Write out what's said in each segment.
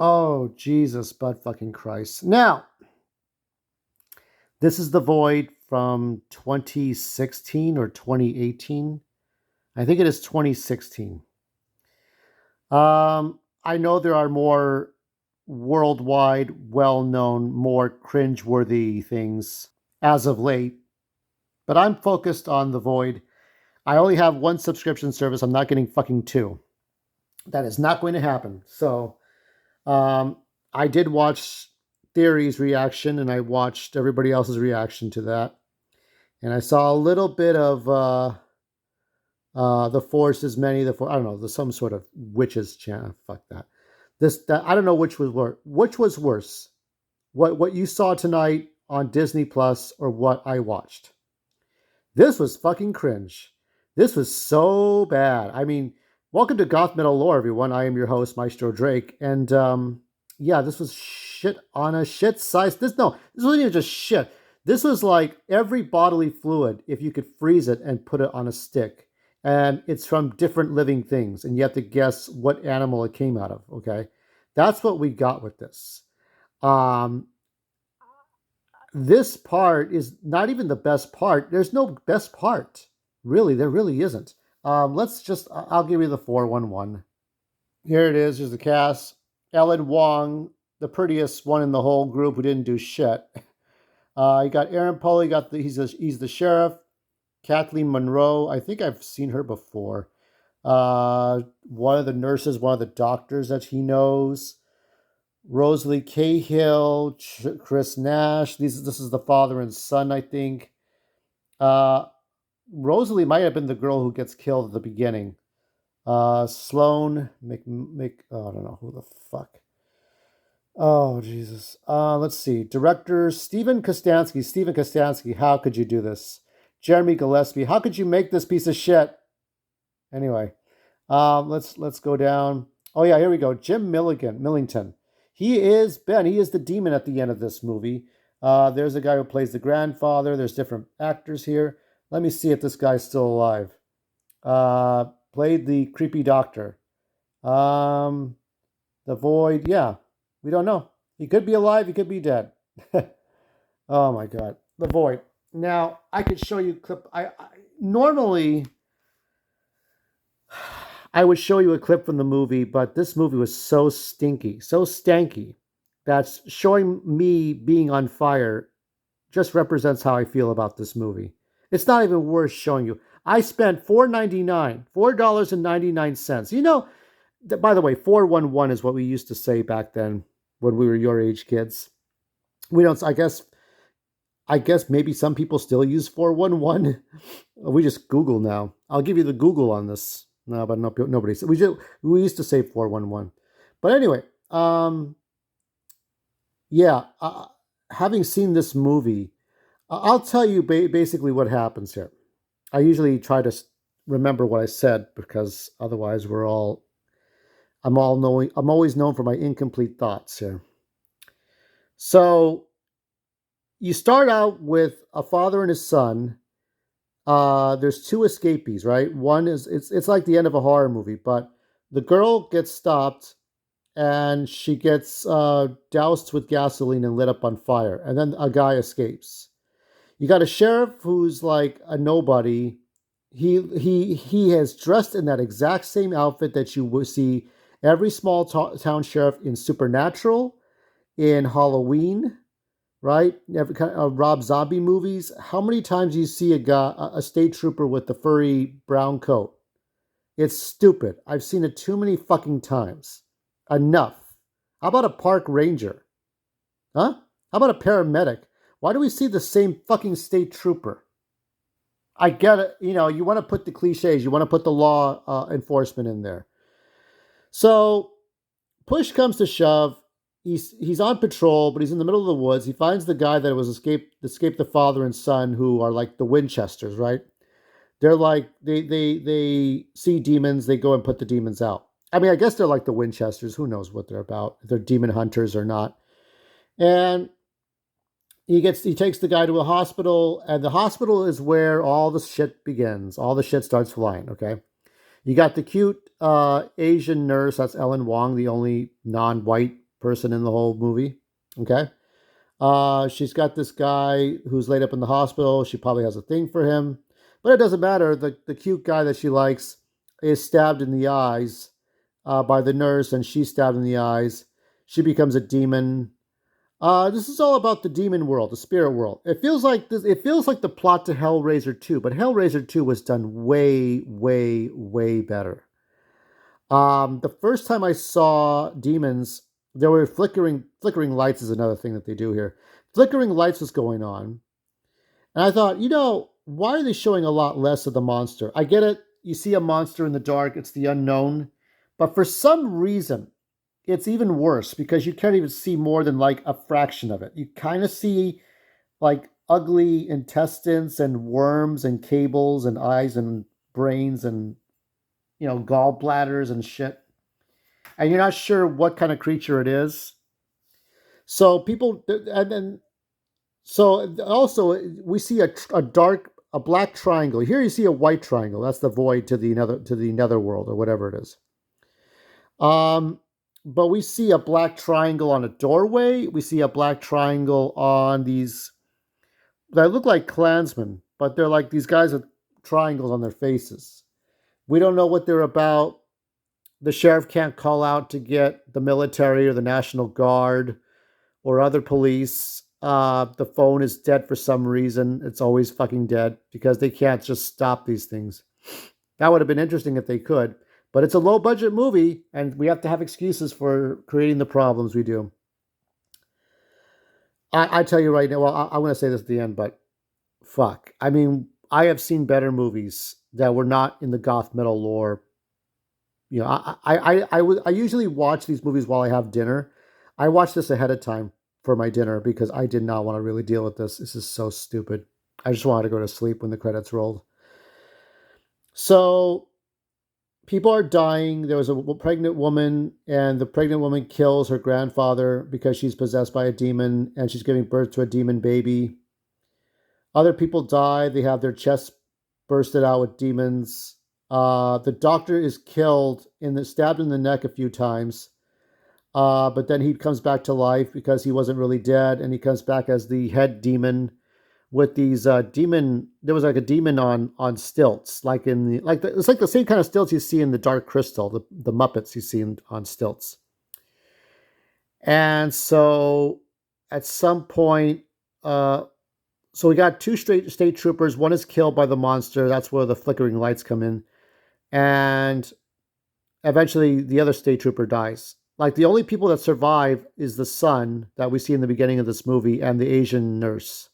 Oh, Jesus, but fucking Christ. Now, this is The Void from 2016 or 2018. I think it is 2016. I know there are more worldwide, well known, more cringe-worthy things as of late, but I'm focused on The Void. I only have one subscription service. I'm not getting fucking two. That is not going to happen. So, um, I did watch Theory's reaction and I watched everybody else's reaction to that. And I saw a little bit of The Force is Many, I don't know, there's some sort of witches channel. Fuck that. That I don't know which was worse. Which was worse? What you saw tonight on Disney Plus or what I watched? This was fucking cringe. This was so bad. I mean, welcome to Goth-Metal Lore, everyone. I am your host, Maestro Drake. And yeah, this was shit on a shit size. This wasn't even just shit. This was like every bodily fluid, if you could freeze it and put it on a stick. And it's from different living things. And you have to guess what animal it came out of, okay? That's what we got with this. Um, this part is not even the best part. There's no best part. Really, there really isn't. I'll give you the 411. Here it is. Here's the cast. Ellen Wong, the prettiest one in the whole group who didn't do shit. You got Aaron Paul. He's the sheriff. Kathleen Monroe. I think I've seen her before. One of the nurses, one of the doctors that he knows. Rosalie Cahill, Chris Nash. This is the father and son, I think. Rosalie might have been the girl who gets killed at the beginning. Sloan oh, I don't know who the fuck. Oh, Jesus. Let's see. Director Stephen Kostansky. Stephen Kostansky, how could you do this? Jeremy Gillespie, how could you make this piece of shit? Anyway, let's go down. Oh yeah, here we go. Jim Millington. He is Ben. He is the demon at the end of this movie. There's a guy who plays the grandfather. There's different actors here. Let me see if this guy's still alive. Played the creepy doctor. The Void. Yeah, we don't know. He could be alive. He could be dead. Oh my God. The Void. Now I could show you a clip. Normally I would show you a clip from the movie, but this movie was so stinky, so stanky, that showing me being on fire just represents how I feel about this movie. It's not even worth showing you. I spent $4.99. You know, by the way, 411 is what we used to say back then when we were your age kids. We don't, I guess maybe some people still use 411. We just Google now. I'll give you the Google on this. No, but nobody. We used to say 411. But anyway, yeah. Having seen this movie, I'll tell you basically what happens here. I usually try to remember what I said because otherwise I'm always known for my incomplete thoughts here. So you start out with a father and his son. There's two escapees, right? One is it's like the end of a horror movie, but the girl gets stopped and she gets doused with gasoline and lit up on fire, and then a guy escapes. You got a sheriff who's like a nobody. He has dressed in that exact same outfit that you would see every small town sheriff in Supernatural, in Halloween, right? Every kind of Rob Zombie movies. How many times do you see a state trooper with the furry brown coat? It's stupid. I've seen it too many fucking times. Enough. How about a park ranger? Huh? How about a paramedic? Why do we see the same fucking state trooper? I get it. You know, you want to put the cliches. You want to put the law enforcement in there. So, push comes to shove. He's on patrol, but he's in the middle of the woods. He finds the guy that was escaped the father and son, who are like the Winchesters, right? They're like they see demons, they go and put the demons out. I mean, I guess they're like the Winchesters. Who knows what they're about? If they're demon hunters or not. And he takes the guy to a hospital, and the hospital is where all the shit begins. All the shit starts flying, okay? You got the cute Asian nurse, that's Ellen Wong, the only non-white person in the whole movie. Okay. She's got this guy who's laid up in the hospital. She probably has a thing for him, but it doesn't matter. The cute guy that she likes is stabbed in the eyes by the nurse, and she's stabbed in the eyes. She becomes a demon. This is all about the demon world, the spirit world. It feels like this. It feels like the plot to Hellraiser 2, but Hellraiser 2 was done way, way, way better. The first time I saw demons, there were flickering lights is another thing that they do here. Flickering lights was going on, and I thought, why are they showing a lot less of the monster? I get it. You see a monster in the dark, it's the unknown, but for some reason, it's even worse because you can't even see more than like a fraction of it. You kind of see like ugly intestines and worms and cables and eyes and brains and gallbladders and shit, and you're not sure what kind of creature it is. So people, and then so also we see a black triangle. Here you see a white triangle. That's the void to the netherworld or whatever it is. Um, but we see a black triangle on a doorway. We see a black triangle on these that look like Klansmen, but they're like these guys with triangles on their faces. We don't know what they're about. The sheriff can't call out to get the military or the National Guard or other police. The phone is dead for some reason. It's always fucking dead because they can't just stop these things. That would have been interesting if they could, but it's a low budget movie and we have to have excuses for creating the problems we do. I tell you right now, well, I'm going to say this at the end, but fuck. I mean, I have seen better movies that were not in the goth metal lore. I usually watch these movies while I have dinner. I watch this ahead of time for my dinner because I did not want to really deal with this. This is so stupid. I just wanted to go to sleep when the credits rolled. So people are dying. There was a pregnant woman, and the pregnant woman kills her grandfather because she's possessed by a demon, and she's giving birth to a demon baby. Other people die. They have their chests bursted out with demons. The doctor is killed stabbed in the neck a few times. But then he comes back to life because he wasn't really dead, and he comes back as the head demon with these demon. There was like a demon on stilts, like it's like the same kind of stilts you see in the Dark Crystal, the Muppets you see on stilts. And so, at some point, so we got two state troopers. One is killed by the monster. That's where the flickering lights come in, and eventually the other state trooper dies. Like the only people that survive is the son that we see in the beginning of this movie and the Asian nurse.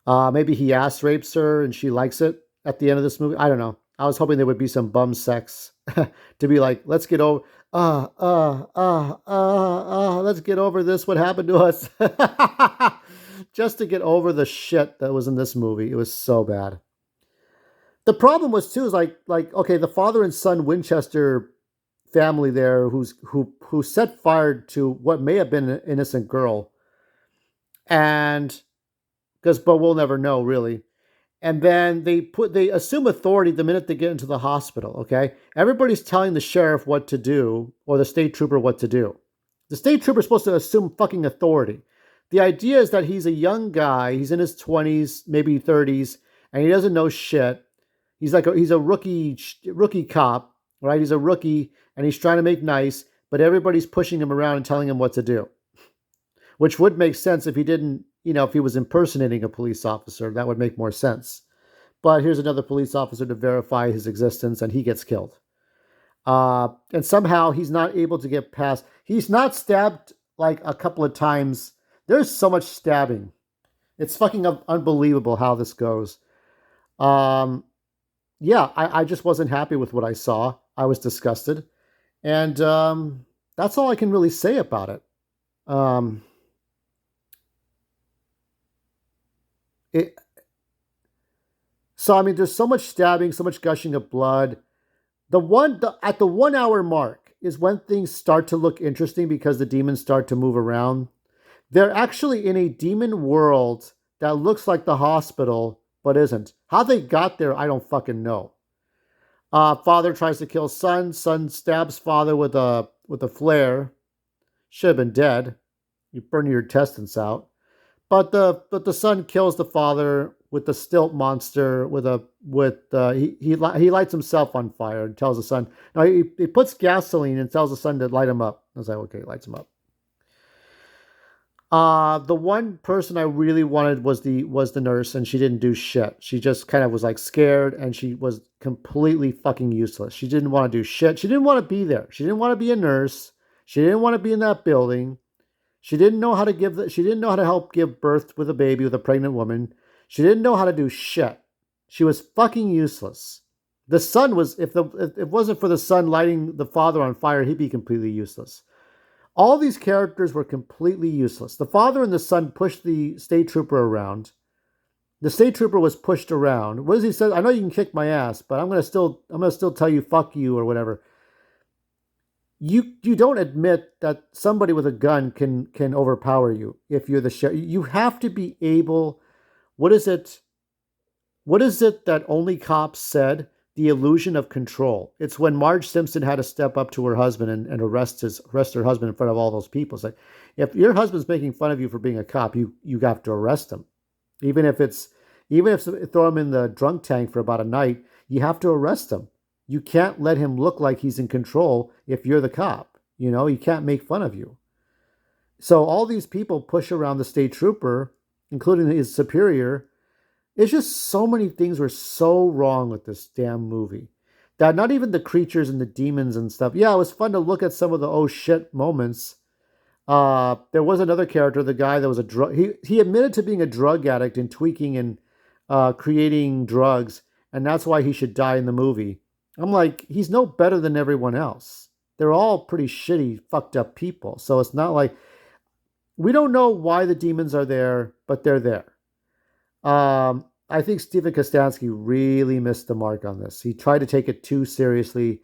Maybe he ass rapes her and she likes it at the end of this movie. I don't know. I was hoping there would be some bum sex to be like, let's get over, let's get over this. What happened to us? Just to get over the shit that was in this movie. It was so bad. The problem was too is like okay, the father and son Winchester family there who set fire to what may have been an innocent girl, and but we'll never know really. And then they assume authority the minute they get into the hospital. Okay, everybody's telling the sheriff what to do or the state trooper what to do. The state trooper is supposed to assume fucking authority. The idea is that he's a young guy, he's in his 20s, maybe 30s, and he doesn't know shit. He's a rookie cop, right? He's a rookie and he's trying to make nice, but everybody's pushing him around and telling him what to do. Which would make sense if he didn't, if he was impersonating a police officer, that would make more sense. But here's another police officer to verify his existence and he gets killed. And somehow he's not able to get past. He's not stabbed like a couple of times. There's so much stabbing. It's fucking unbelievable how this goes. Yeah, I just wasn't happy with what I saw. I was disgusted. And that's all I can really say about it. So, I mean, there's so much stabbing, so much gushing of blood. At the 1 hour mark is when things start to look interesting because the demons start to move around. They're actually in a demon world that looks like the hospital, but isn't. How they got there, I don't fucking know. Father tries to kill son. Son stabs father with a flare. should have been dead. You burn your intestines out. But the son kills the father with the stilt monster he lights himself on fire and tells the son. No, he puts gasoline and tells the son to light him up. I was like, okay, lights him up. The one person I really wanted was the nurse, and she didn't do shit. She just kind of was like scared, and she was completely fucking useless. She didn't want to do shit. She didn't want to be there. She didn't want to be a nurse. She didn't want to be in that building. She didn't know how to help give birth with a baby with a pregnant woman. She didn't know how to do shit. She was fucking useless. The son was if it wasn't for the son lighting the father on fire, he'd be completely useless. All these characters were completely useless. The father and the son pushed the state trooper around. The state trooper was pushed around. What does he say? I know you can kick my ass, but I'm gonna still tell you fuck you or whatever. You don't admit that somebody with a gun can overpower you if you're the sheriff. You have to be able. What is it? What is it that only cops said? The illusion of control. It's when Marge Simpson had to step up to her husband and arrest her husband in front of all those people. It's like if your husband's making fun of you for being a cop, you have to arrest him, even if it's even if throw him in the drunk tank for about a night. You have to arrest him. You can't let him look like he's in control if you're the cop. He can't make fun of you. So all these people push around the state trooper, including his superior. It's just so many things were so wrong with this damn movie that not even the creatures and the demons and stuff. Yeah, it was fun to look at some of the oh shit moments. There was another character, the guy that was a drug. He admitted to being a drug addict and tweaking and creating drugs, and that's why he should die in the movie. I'm like, he's no better than everyone else. They're all pretty shitty, fucked up people. So it's not like we don't know why the demons are there, but they're there. I think Stephen Kostansky really missed the mark on this. He tried to take it too seriously,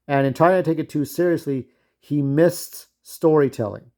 and in trying to take it too seriously, he missed storytelling.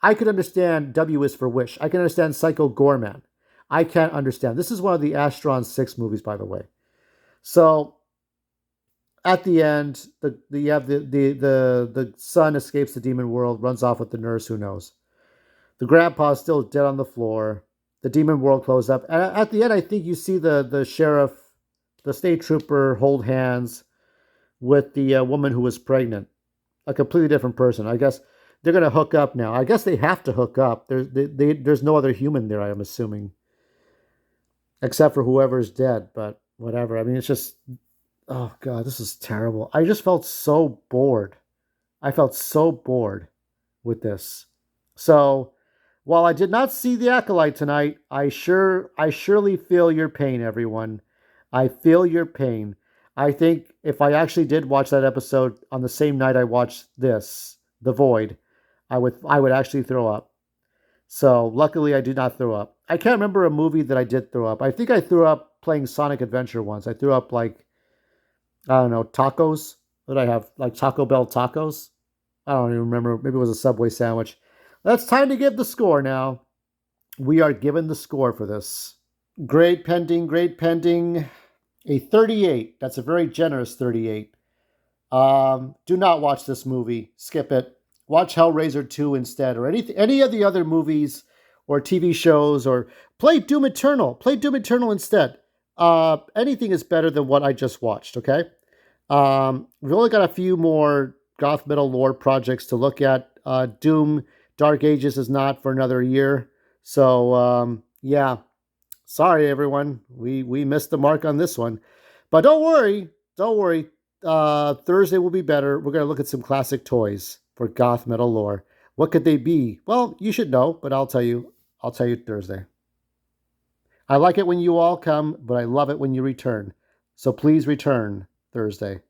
I could understand W is for Wish. I can understand Psycho Gorman. I can't understand. This is one of the Astron 6 movies, by the way. So at the end, the son escapes the demon world, runs off with the nurse. Who knows? The grandpa's still dead on the floor. The demon world closed up. And at the end, I think you see the sheriff, the state trooper, hold hands with the woman who was pregnant. A completely different person. I guess they're going to hook up now. I guess they have to hook up. There's no other human there, I'm assuming, except for whoever's dead. But whatever. I mean, it's just, oh God, this is terrible. I just felt so bored. I felt so bored with this. So while I did not see The Acolyte tonight, I surely feel your pain, everyone. I feel your pain. I think if I actually did watch that episode on the same night I watched this, The Void, I would actually throw up. So luckily I did not throw up. I can't remember a movie that I did throw up. I think I threw up playing Sonic Adventure once. I threw up like, I don't know, tacos. What did I have? Like Taco Bell tacos? I don't even remember. Maybe it was a Subway sandwich. That's time to give the score now. We are given the score for this. Grade pending, grade pending. A 38. That's a very generous 38. Do not watch this movie. Skip it. Watch Hellraiser 2 instead, or any of the other movies or TV shows, or play Doom Eternal. Play Doom Eternal instead. Anything is better than what I just watched, okay? We've only got a few more Goth-Metal lore projects to look at. Doom Dark Ages is not for another year. So, yeah. Sorry, everyone. We missed the mark on this one. But don't worry. Don't worry. Thursday will be better. We're going to look at some classic toys for Goth-Metal lore. What could they be? Well, you should know, but I'll tell you. I'll tell you Thursday. I like it when you all come, but I love it when you return. So please return Thursday.